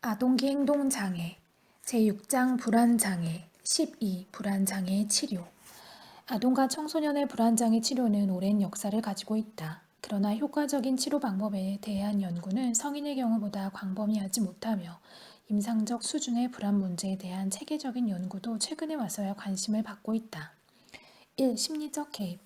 아동기 행동장애 제6장 불안장애 12 불안장애 치료 아동과 청소년의 불안장애 치료는 오랜 역사를 가지고 있다. 그러나 효과적인 치료 방법에 대한 연구는 성인의 경우보다 광범위하지 못하며 임상적 수준의 불안 문제에 대한 체계적인 연구도 최근에 와서야 관심을 받고 있다. 1. 심리적 개입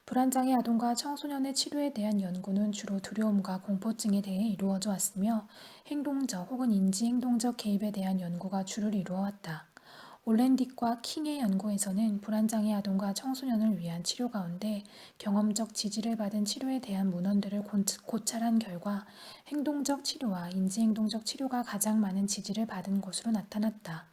불안장애 아동과 청소년의 치료에 대한 연구는 주로 두려움과 공포증에 대해 이루어져 왔으며 행동적 혹은 인지행동적 개입에 대한 연구가 주를 이루어왔다. 올랜딕과 킹의 연구에서는 불안장애 아동과 청소년을 위한 치료 가운데 경험적 지지를 받은 치료에 대한 문헌들을 고찰한 결과 행동적 치료와 인지행동적 치료가 가장 많은 지지를 받은 것으로 나타났다.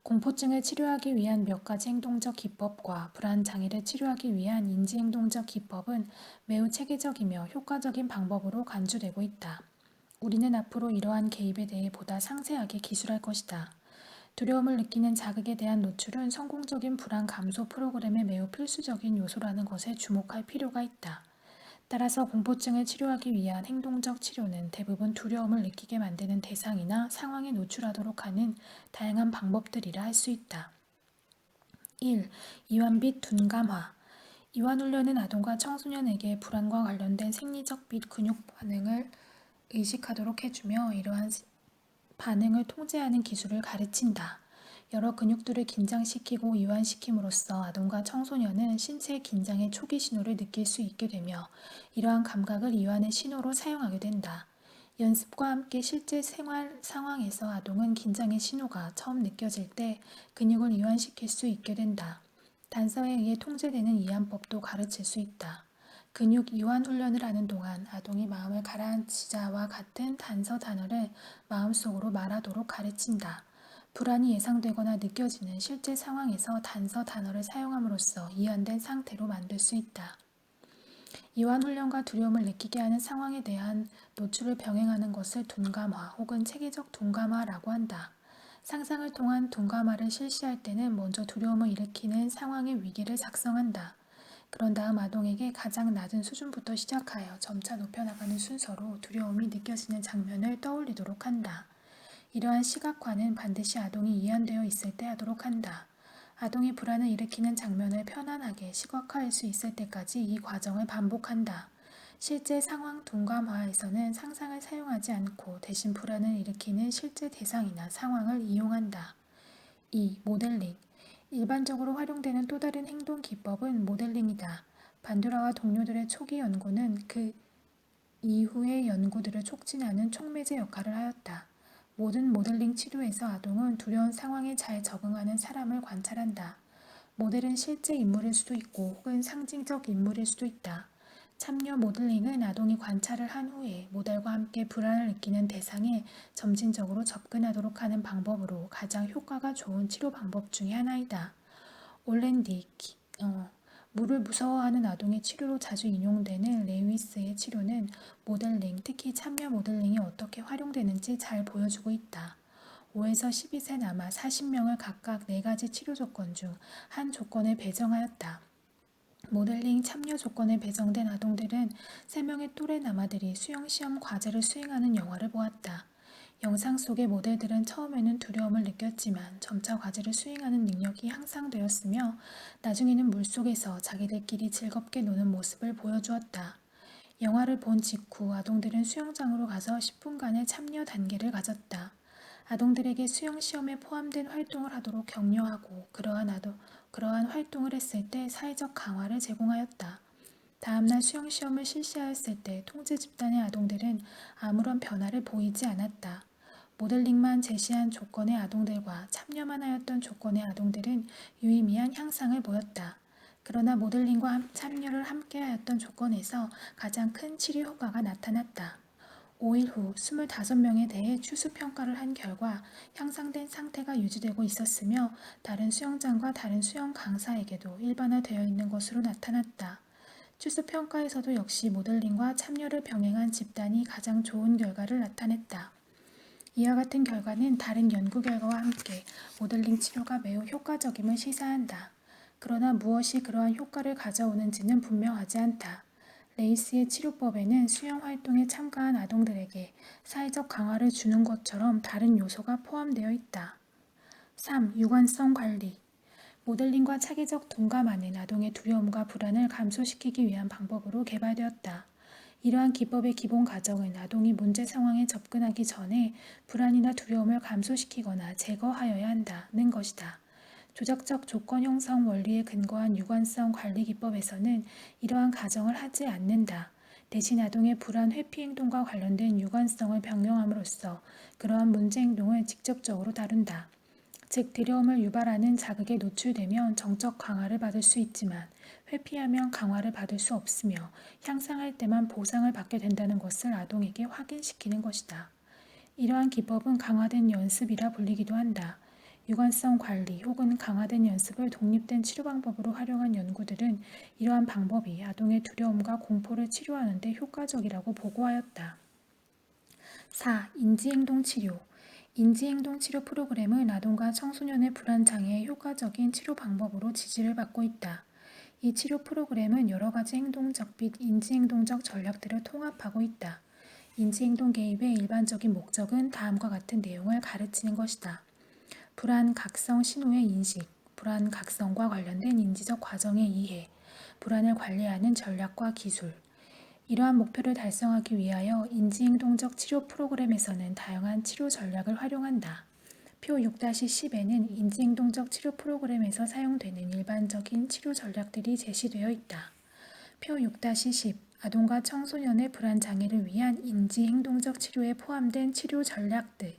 공포증을 치료하기 위한 몇 가지 행동적 기법과 불안 장애를 치료하기 위한 인지행동적 기법은 매우 체계적이며 효과적인 방법으로 간주되고 있다. 우리는 앞으로 이러한 개입에 대해 보다 상세하게 기술할 것이다. 두려움을 느끼는 자극에 대한 노출은 성공적인 불안 감소 프로그램의 매우 필수적인 요소라는 것에 주목할 필요가 있다. 따라서 공포증을 치료하기 위한 행동적 치료는 대부분 두려움을 느끼게 만드는 대상이나 상황에 노출하도록 하는 다양한 방법들이라 할 수 있다. 1. 이완 및 둔감화 이완 훈련은 아동과 청소년에게 불안과 관련된 생리적 및 근육 반응을 의식하도록 해주며 이러한 반응을 통제하는 기술을 가르친다. 여러 근육들을 긴장시키고 이완시킴으로써 아동과 청소년은 신체 긴장의 초기 신호를 느낄 수 있게 되며 이러한 감각을 이완의 신호로 사용하게 된다. 연습과 함께 실제 생활 상황에서 아동은 긴장의 신호가 처음 느껴질 때 근육을 이완시킬 수 있게 된다. 단서에 의해 통제되는 이완법도 가르칠 수 있다. 근육 이완 훈련을 하는 동안 아동이 마음을 가라앉히자와 같은 단서 단어를 마음속으로 말하도록 가르친다. 불안이 예상되거나 느껴지는 실제 상황에서 단서 단어를 사용함으로써 이완된 상태로 만들 수 있다. 이완 훈련과 두려움을 느끼게 하는 상황에 대한 노출을 병행하는 것을 둔감화 혹은 체계적 둔감화라고 한다. 상상을 통한 둔감화를 실시할 때는 먼저 두려움을 일으키는 상황의 위기를 작성한다. 그런 다음 아동에게 가장 낮은 수준부터 시작하여 점차 높여나가는 순서로 두려움이 느껴지는 장면을 떠올리도록 한다. 이러한 시각화는 반드시 아동이 이완되어 있을 때 하도록 한다. 아동이 불안을 일으키는 장면을 편안하게 시각화할 수 있을 때까지 이 과정을 반복한다. 실제 상황 둔감화에서는 상상을 사용하지 않고 대신 불안을 일으키는 실제 대상이나 상황을 이용한다. 2. 모델링 일반적으로 활용되는 또 다른 행동 기법은 모델링이다. 반두라와 동료들의 초기 연구는 그 이후의 연구들을 촉진하는 촉매제 역할을 하였다. 모든 모델링 치료에서 아동은 두려운 상황에 잘 적응하는 사람을 관찰한다. 모델은 실제 인물일 수도 있고 혹은 상징적 인물일 수도 있다. 참여 모델링은 아동이 관찰을 한 후에 모델과 함께 불안을 느끼는 대상에 점진적으로 접근하도록 하는 방법으로 가장 효과가 좋은 치료 방법 중의 하나이다. 올랜딕, 물을 무서워하는 아동의 치료로 자주 인용되는 레위스의 치료는 모델링, 특히 참여 모델링이 어떻게 활용되는지 잘 보여주고 있다. 5에서 12세 남아 40명을 각각 4가지 치료 조건 중 한 조건에 배정하였다. 모델링 참여 조건에 배정된 아동들은 3명의 또래 남아들이 수영시험 과제를 수행하는 영화를 보았다. 영상 속의 모델들은 처음에는 두려움을 느꼈지만 점차 과제를 수행하는 능력이 향상되었으며 나중에는 물속에서 자기들끼리 즐겁게 노는 모습을 보여주었다. 영화를 본 직후 아동들은 수영장으로 가서 10분간의 참여 단계를 가졌다. 아동들에게 수영 시험에 포함된 활동을 하도록 격려하고 그러한 활동을 했을 때 사회적 강화를 제공하였다. 다음날 수영 시험을 실시하였을 때 통제 집단의 아동들은 아무런 변화를 보이지 않았다. 모델링만 제시한 조건의 아동들과 참여만 하였던 조건의 아동들은 유의미한 향상을 보였다. 그러나 모델링과 참여를 함께 하였던 조건에서 가장 큰 치료 효과가 나타났다. 5일 후 25명에 대해 추수평가를 한 결과 향상된 상태가 유지되고 있었으며 다른 수영장과 다른 수영 강사에게도 일반화되어 있는 것으로 나타났다. 추수평가에서도 역시 모델링과 참여를 병행한 집단이 가장 좋은 결과를 나타냈다. 이와 같은 결과는 다른 연구 결과와 함께 모델링 치료가 매우 효과적임을 시사한다. 그러나 무엇이 그러한 효과를 가져오는지는 분명하지 않다. 레이스의 치료법에는 수영 활동에 참가한 아동들에게 사회적 강화를 주는 것처럼 다른 요소가 포함되어 있다. 3. 유관성 관리. 모델링과 차기적 동감하는 아동의 두려움과 불안을 감소시키기 위한 방법으로 개발되었다. 이러한 기법의 기본 과정은 아동이 문제 상황에 접근하기 전에 불안이나 두려움을 감소시키거나 제거하여야 한다는 것이다. 조작적 조건 형성 원리에 근거한 유관성 관리 기법에서는 이러한 가정을 하지 않는다. 대신 아동의 불안 회피 행동과 관련된 유관성을 변경함으로써 그러한 문제 행동을 직접적으로 다룬다. 즉, 두려움을 유발하는 자극에 노출되면 정적 강화를 받을 수 있지만 회피하면 강화를 받을 수 없으며 향상할 때만 보상을 받게 된다는 것을 아동에게 확인시키는 것이다. 이러한 기법은 강화된 연습이라 불리기도 한다. 유관성 관리 혹은 강화된 연습을 독립된 치료 방법으로 활용한 연구들은 이러한 방법이 아동의 두려움과 공포를 치료하는 데 효과적이라고 보고하였다. 4. 인지행동 치료. 인지행동 치료 프로그램은 아동과 청소년의 불안장애의 효과적인 치료 방법으로 지지를 받고 있다. 이 치료 프로그램은 여러 가지 행동적 및 인지행동적 전략들을 통합하고 있다. 인지행동 개입의 일반적인 목적은 다음과 같은 내용을 가르치는 것이다. 불안 각성 신호의 인식, 불안 각성과 관련된 인지적 과정의 이해, 불안을 관리하는 전략과 기술. 이러한 목표를 달성하기 위하여 인지행동적 치료 프로그램에서는 다양한 치료 전략을 활용한다. 표 6-10에는 인지행동적 치료 프로그램에서 사용되는 일반적인 치료 전략들이 제시되어 있다. 표 6-10 아동과 청소년의 불안 장애를 위한 인지행동적 치료에 포함된 치료 전략들.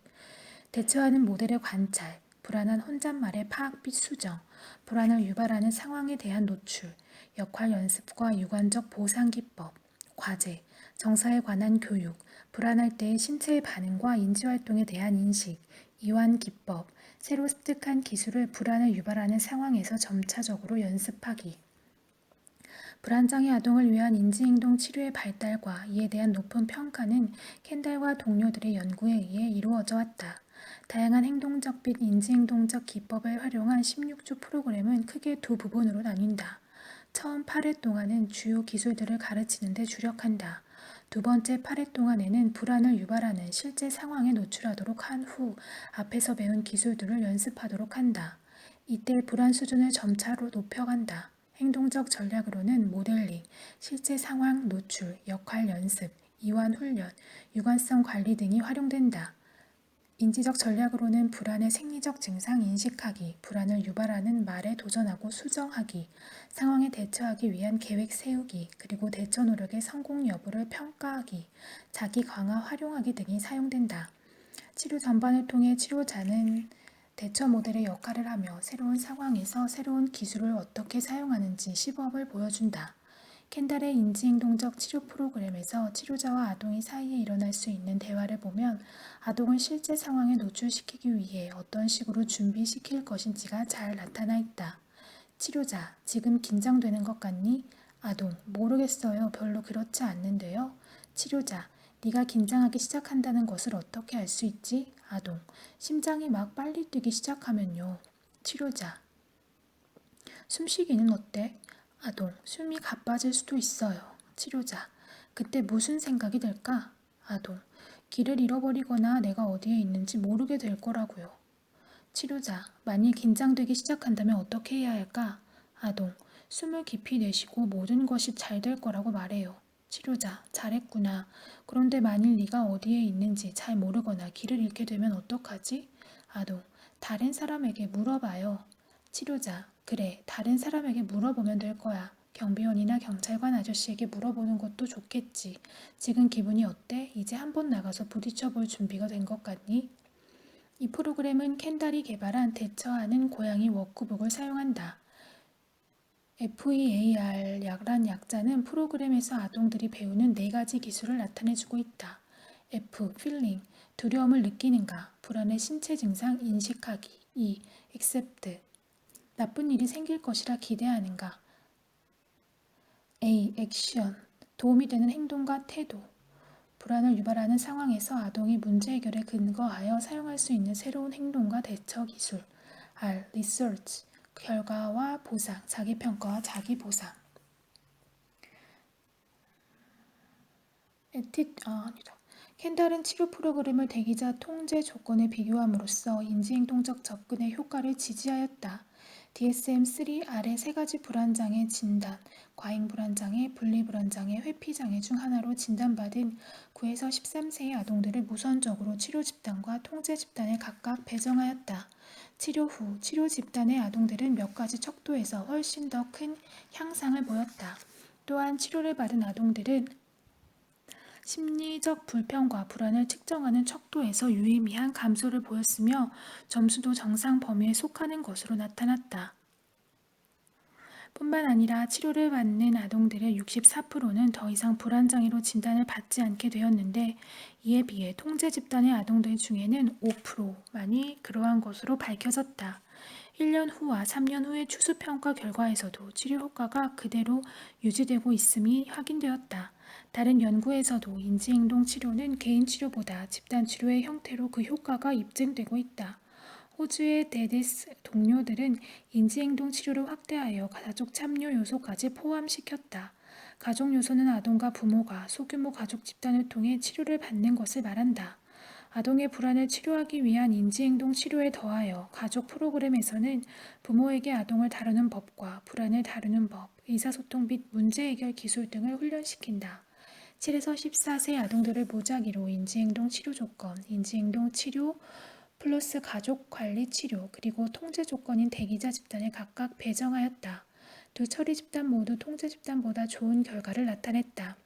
대처하는 모델의 관찰, 불안한 혼잣말의 파악 및 수정, 불안을 유발하는 상황에 대한 노출, 역할 연습과 유관적 보상 기법, 과제, 정서에 관한 교육, 불안할 때의 신체의 반응과 인지활동에 대한 인식, 이완 기법, 새로 습득한 기술을 불안을 유발하는 상황에서 점차적으로 연습하기. 불안장애 아동을 위한 인지행동 치료의 발달과 이에 대한 높은 평가는 켄달과 동료들의 연구에 의해 이루어져 왔다. 다양한 행동적 및 인지행동적 기법을 활용한 16주 프로그램은 크게 두 부분으로 나뉜다. 처음 8회 동안은 주요 기술들을 가르치는 데 주력한다. 두 번째 8회 동안에는 불안을 유발하는 실제 상황에 노출하도록 한 후 앞에서 배운 기술들을 연습하도록 한다. 이때 불안 수준을 점차로 높여간다. 행동적 전략으로는 모델링, 실제 상황 노출, 역할 연습, 이완 훈련, 유관성 관리 등이 활용된다. 인지적 전략으로는 불안의 생리적 증상 인식하기, 불안을 유발하는 말에 도전하고 수정하기, 상황에 대처하기 위한 계획 세우기, 그리고 대처 노력의 성공 여부를 평가하기, 자기 강화 활용하기 등이 사용된다. 치료 전반을 통해 치료자는 대처 모델의 역할을 하며 새로운 상황에서 새로운 기술을 어떻게 사용하는지 시범을 보여준다. 켄달의 인지행동적 치료 프로그램에서 치료자와 아동이 사이에 일어날 수 있는 대화를 보면 아동을 실제 상황에 노출시키기 위해 어떤 식으로 준비시킬 것인지가 잘 나타나 있다. 치료자, 지금 긴장되는 것 같니? 아동, 모르겠어요. 별로 그렇지 않는데요. 치료자, 네가 긴장하기 시작한다는 것을 어떻게 알 수 있지? 아동, 심장이 막 빨리 뛰기 시작하면요. 치료자, 숨쉬기는 어때? 아동, 숨이 가빠질 수도 있어요. 치료자, 그때 무슨 생각이 들까? 아동, 길을 잃어버리거나 내가 어디에 있는지 모르게 될 거라고요. 치료자, 만일 긴장되기 시작한다면 어떻게 해야 할까? 아동, 숨을 깊이 내쉬고 모든 것이 잘 될 거라고 말해요. 치료자, 잘했구나. 그런데 만일 네가 어디에 있는지 잘 모르거나 길을 잃게 되면 어떡하지? 아동, 다른 사람에게 물어봐요. 치료자, 그래, 다른 사람에게 물어보면 될 거야. 경비원이나 경찰관 아저씨에게 물어보는 것도 좋겠지. 지금 기분이 어때? 이제 한번 나가서 부딪혀 볼 준비가 된 것 같니? 이 프로그램은 켄달이 개발한 대처하는 고양이 워크북을 사용한다. FEAR란 약자는 프로그램에서 아동들이 배우는 4가지 기술을 나타내주고 있다. F. Feeling, 두려움을 느끼는가, 불안의 신체 증상 인식하기. E. Accept, 나쁜 일이 생길 것이라 기대하는가. A. Action, 도움이 되는 행동과 태도. 불안을 유발하는 상황에서 아동이 문제 해결에 근거하여 사용할 수 있는 새로운 행동과 대처 기술. R. Research, 결과와 보상, 자기평가와 자기보상. 아니다. 켄달은 치료 프로그램을 대기자 통제 조건에 비교함으로써 인지행동적 접근의 효과를 지지하였다. DSM-3 아래 세 가지 불안장애 진단, 과잉불안장애, 분리불안장애, 회피장애 중 하나로 진단받은 9에서 13세의 아동들을 무선적으로 치료 집단과 통제 집단에 각각 배정하였다. 치료 후 치료 집단의 아동들은 몇 가지 척도에서 훨씬 더 큰 향상을 보였다. 또한 치료를 받은 아동들은 심리적 불편과 불안을 측정하는 척도에서 유의미한 감소를 보였으며 점수도 정상 범위에 속하는 것으로 나타났다. 뿐만 아니라 치료를 받는 아동들의 64%는 더 이상 불안장애로 진단을 받지 않게 되었는데 이에 비해 통제 집단의 아동들 중에는 5%만이 그러한 것으로 밝혀졌다. 1년 후와 3년 후의 추수평가 결과에서도 치료 효과가 그대로 유지되고 있음이 확인되었다. 다른 연구에서도 인지행동 치료는 개인 치료보다 집단 치료의 형태로 그 효과가 입증되고 있다. 호주의 데데스 동료들은 인지행동 치료를 확대하여 가족 참여 요소까지 포함시켰다. 가족 요소는 아동과 부모가 소규모 가족 집단을 통해 치료를 받는 것을 말한다. 아동의 불안을 치료하기 위한 인지행동 치료에 더하여 가족 프로그램에서는 부모에게 아동을 다루는 법과 불안을 다루는 법, 의사소통 및 문제 해결 기술 등을 훈련시킨다. 7에서 14세 아동들을 무작위로 인지행동 치료 조건, 인지행동 치료 플러스 가족 관리 치료, 그리고 통제 조건인 대기자 집단에 각각 배정하였다. 두 처리 집단 모두 통제 집단보다 좋은 결과를 나타냈다.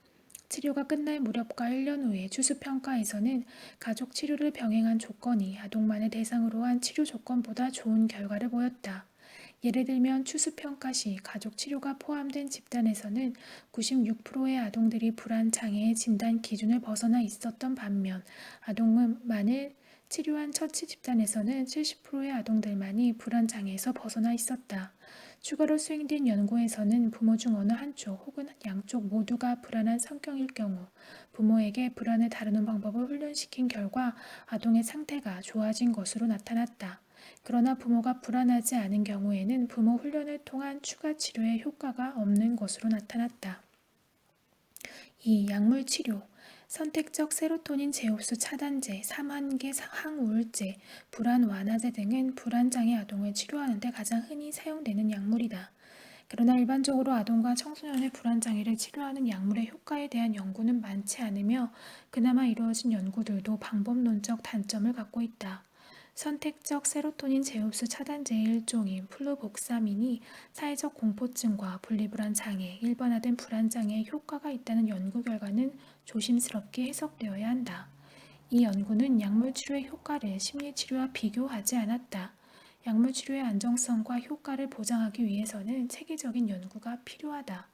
치료가 끝날 무렵과 1년 후의 추수평가에서는 가족 치료를 병행한 조건이 아동만을 대상으로 한 치료 조건보다 좋은 결과를 보였다. 예를 들면 추수평가 시 가족 치료가 포함된 집단에서는 96%의 아동들이 불안장애의 진단 기준을 벗어나 있었던 반면 아동만을 치료한 처치 집단에서는 70%의 아동들만이 불안장애에서 벗어나 있었다. 추가로 수행된 연구에서는 부모 중 어느 한쪽 혹은 양쪽 모두가 불안한 성격일 경우 부모에게 불안을 다루는 방법을 훈련시킨 결과 아동의 상태가 좋아진 것으로 나타났다. 그러나 부모가 불안하지 않은 경우에는 부모 훈련을 통한 추가 치료에 효과가 없는 것으로 나타났다. 2. 약물 치료 선택적 세로토닌 제흡수 차단제, 삼한계 항우울제, 불안 완화제 등은 불안장애 아동을 치료하는 데 가장 흔히 사용되는 약물이다. 그러나 일반적으로 아동과 청소년의 불안장애를 치료하는 약물의 효과에 대한 연구는 많지 않으며 그나마 이루어진 연구들도 방법론적 단점을 갖고 있다. 선택적 세로토닌 제흡수 차단제의 일종인 플루복사민이 사회적 공포증과 분리불안 장애, 일반화된 불안장애에 효과가 있다는 연구 결과는 조심스럽게 해석되어야 한다. 이 연구는 약물 치료의 효과를 심리치료와 비교하지 않았다. 약물 치료의 안정성과 효과를 보장하기 위해서는 체계적인 연구가 필요하다.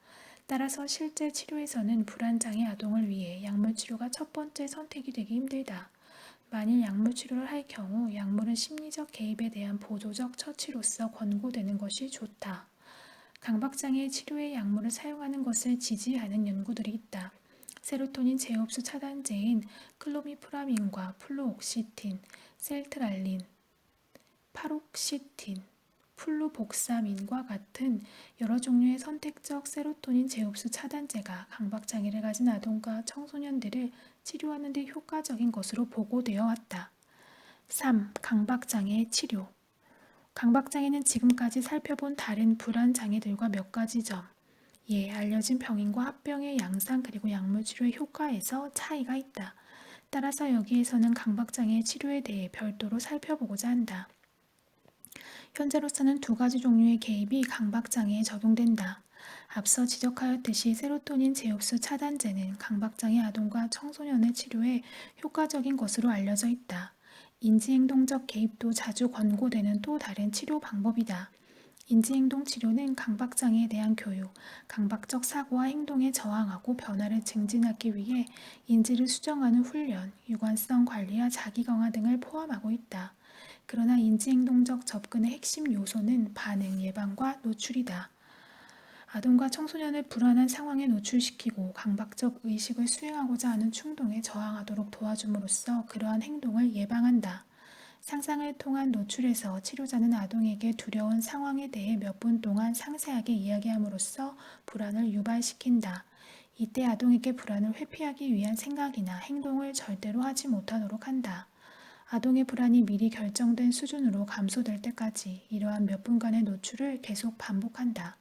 따라서 실제 치료에서는 불안장애 아동을 위해 약물 치료가 첫 번째 선택이 되기 힘들다. 만일 약물 치료를 할 경우 약물은 심리적 개입에 대한 보조적 처치로서 권고되는 것이 좋다. 강박장애 치료에 약물을 사용하는 것을 지지하는 연구들이 있다. 세로토닌 제흡수 차단제인 클로미프라민과 플루옥시틴, 셀트랄린, 파록시틴, 플루복사민과 같은 여러 종류의 선택적 세로토닌 제흡수 차단제가 강박장애를 가진 아동과 청소년들을 치료하는 데 효과적인 것으로 보고되어 왔다. 3. 강박장애 치료 강박장애는 지금까지 살펴본 다른 불안장애들과 몇 가지 점, 알려진 병인과 합병의 양상 그리고 약물 치료의 효과에서 차이가 있다. 따라서 여기에서는 강박장애 치료에 대해 별도로 살펴보고자 한다. 현재로서는 두 가지 종류의 개입이 강박장애에 적용된다. 앞서 지적하였듯이 세로토닌 제흡수 차단제는 강박장애 아동과 청소년의 치료에 효과적인 것으로 알려져 있다. 인지행동적 개입도 자주 권고되는 또 다른 치료 방법이다. 인지행동 치료는 강박장애에 대한 교육, 강박적 사고와 행동에 저항하고 변화를 증진하기 위해 인지를 수정하는 훈련, 유관성 관리와 자기경화 등을 포함하고 있다. 그러나 인지행동적 접근의 핵심 요소는 반응 예방과 노출이다. 아동과 청소년을 불안한 상황에 노출시키고 강박적 의식을 수행하고자 하는 충동에 저항하도록 도와줌으로써 그러한 행동을 예방한다. 상상을 통한 노출에서 치료자는 아동에게 두려운 상황에 대해 몇 분 동안 상세하게 이야기함으로써 불안을 유발시킨다. 이때 아동에게 불안을 회피하기 위한 생각이나 행동을 절대로 하지 못하도록 한다. 아동의 불안이 미리 결정된 수준으로 감소될 때까지 이러한 몇 분간의 노출을 계속 반복한다.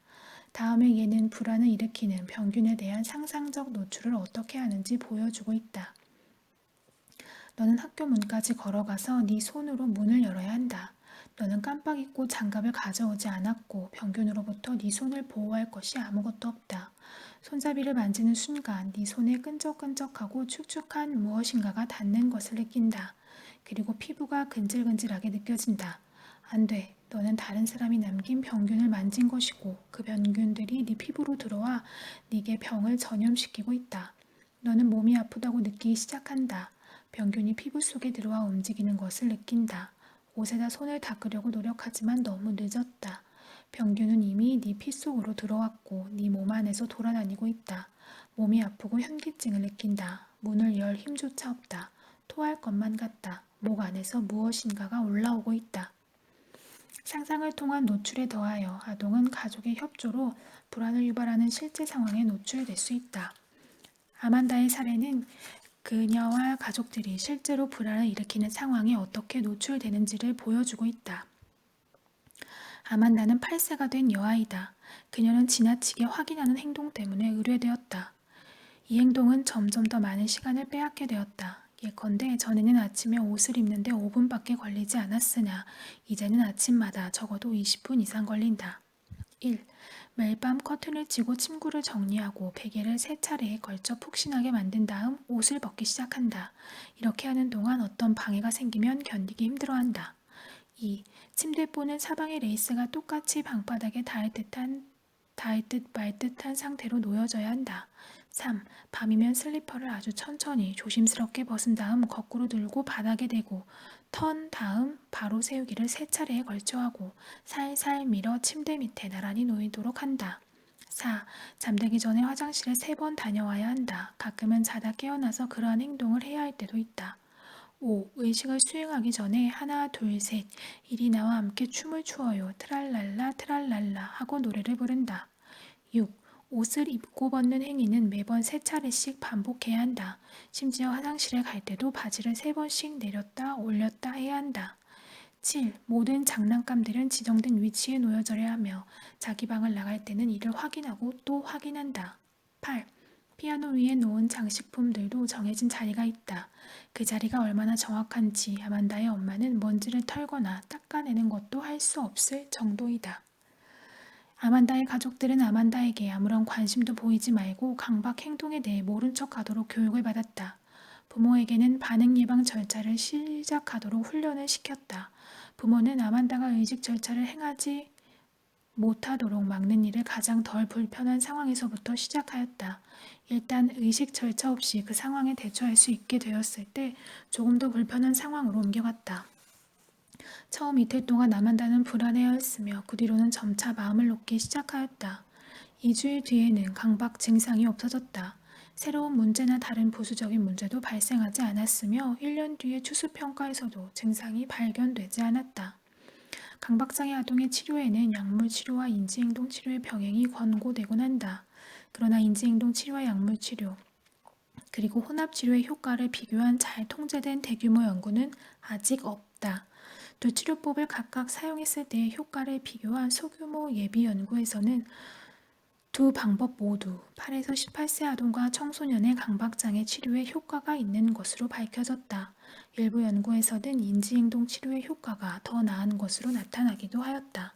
다음에 얘는 불안을 일으키는 병균에 대한 상상적 노출을 어떻게 하는지 보여주고 있다. 너는 학교 문까지 걸어가서 네 손으로 문을 열어야 한다. 너는 깜빡 잊고 장갑을 가져오지 않았고 병균으로부터 네 손을 보호할 것이 아무것도 없다. 손잡이를 만지는 순간 네 손에 끈적끈적하고 축축한 무엇인가가 닿는 것을 느낀다. 그리고 피부가 근질근질하게 느껴진다. 안 돼. 너는 다른 사람이 남긴 병균을 만진 것이고 그 병균들이 네 피부로 들어와 네게 병을 전염시키고 있다. 너는 몸이 아프다고 느끼기 시작한다. 병균이 피부 속에 들어와 움직이는 것을 느낀다. 옷에다 손을 닦으려고 노력하지만 너무 늦었다. 병균은 이미 네 피 속으로 들어왔고 네 몸 안에서 돌아다니고 있다. 몸이 아프고 현기증을 느낀다. 문을 열 힘조차 없다. 토할 것만 같다. 목 안에서 무엇인가가 올라오고 있다. 상상을 통한 노출에 더하여 아동은 가족의 협조로 불안을 유발하는 실제 상황에 노출될 수 있다. 아만다의 사례는 그녀와 가족들이 실제로 불안을 일으키는 상황에 어떻게 노출되는지를 보여주고 있다. 아만다는 8세가 된 여아이다. 그녀는 지나치게 확인하는 행동 때문에 의뢰되었다. 이 행동은 점점 더 많은 시간을 빼앗게 되었다. 예컨대 전에는 아침에 옷을 입는데 5분밖에 걸리지 않았으나 이제는 아침마다 적어도 20분 이상 걸린다. 1. 매일 밤 커튼을 치고 침구를 정리하고 베개를 3차례에 걸쳐 푹신하게 만든 다음 옷을 벗기 시작한다. 이렇게 하는 동안 어떤 방해가 생기면 견디기 힘들어한다. 2. 침대보는 사방의 레이스가 똑같이 방바닥에 닿을 듯 말 듯한 상태로 놓여져야 한다. 3. 밤이면 슬리퍼를 아주 천천히 조심스럽게 벗은 다음 거꾸로 들고 바닥에 대고 턴 다음 바로 세우기를 3차례에 걸쳐 하고 살살 밀어 침대 밑에 나란히 놓이도록 한다. 4. 잠들기 전에 화장실에 3번 다녀와야 한다. 가끔은 자다 깨어나서 그러한 행동을 해야 할 때도 있다. 5. 의식을 수행하기 전에 하나 둘 셋 이리 나와 함께 춤을 추어요. 트랄랄라 트랄랄라 하고 노래를 부른다. 6. 옷을 입고 벗는 행위는 매번 3차례씩 반복해야 한다. 심지어 화장실에 갈 때도 바지를 3번씩 내렸다 올렸다 해야 한다. 7. 모든 장난감들은 지정된 위치에 놓여져야 하며 자기 방을 나갈 때는 이를 확인하고 또 확인한다. 8. 피아노 위에 놓은 장식품들도 정해진 자리가 있다. 그 자리가 얼마나 정확한지 아만다의 엄마는 먼지를 털거나 닦아내는 것도 할 수 없을 정도이다. 아만다의 가족들은 아만다에게 아무런 관심도 보이지 말고 강박 행동에 대해 모른 척 하도록 교육을 받았다. 부모에게는 반응 예방 절차를 시작하도록 훈련을 시켰다. 부모는 아만다가 의식 절차를 행하지 못하도록 막는 일을 가장 덜 불편한 상황에서부터 시작하였다. 일단 의식 절차 없이 그 상황에 대처할 수 있게 되었을 때 조금 더 불편한 상황으로 옮겨갔다. 처음 이틀 동안 아만다는 불안해하였으며 그 뒤로는 점차 마음을 놓기 시작하였다. 2주일 뒤에는 강박 증상이 없어졌다. 새로운 문제나 다른 부수적인 문제도 발생하지 않았으며 1년 뒤의 추수평가에서도 증상이 발견되지 않았다. 강박장애 아동의 치료에는 약물 치료와 인지행동 치료의 병행이 권고되곤 한다. 그러나 인지행동 치료와 약물 치료, 그리고 혼합 치료의 효과를 비교한 잘 통제된 대규모 연구는 아직 없다. 두 치료법을 각각 사용했을 때의 효과를 비교한 소규모 예비 연구에서는 두 방법 모두 8에서 18세 아동과 청소년의 강박장애 치료에 효과가 있는 것으로 밝혀졌다. 일부 연구에서는 인지행동 치료의 효과가 더 나은 것으로 나타나기도 하였다.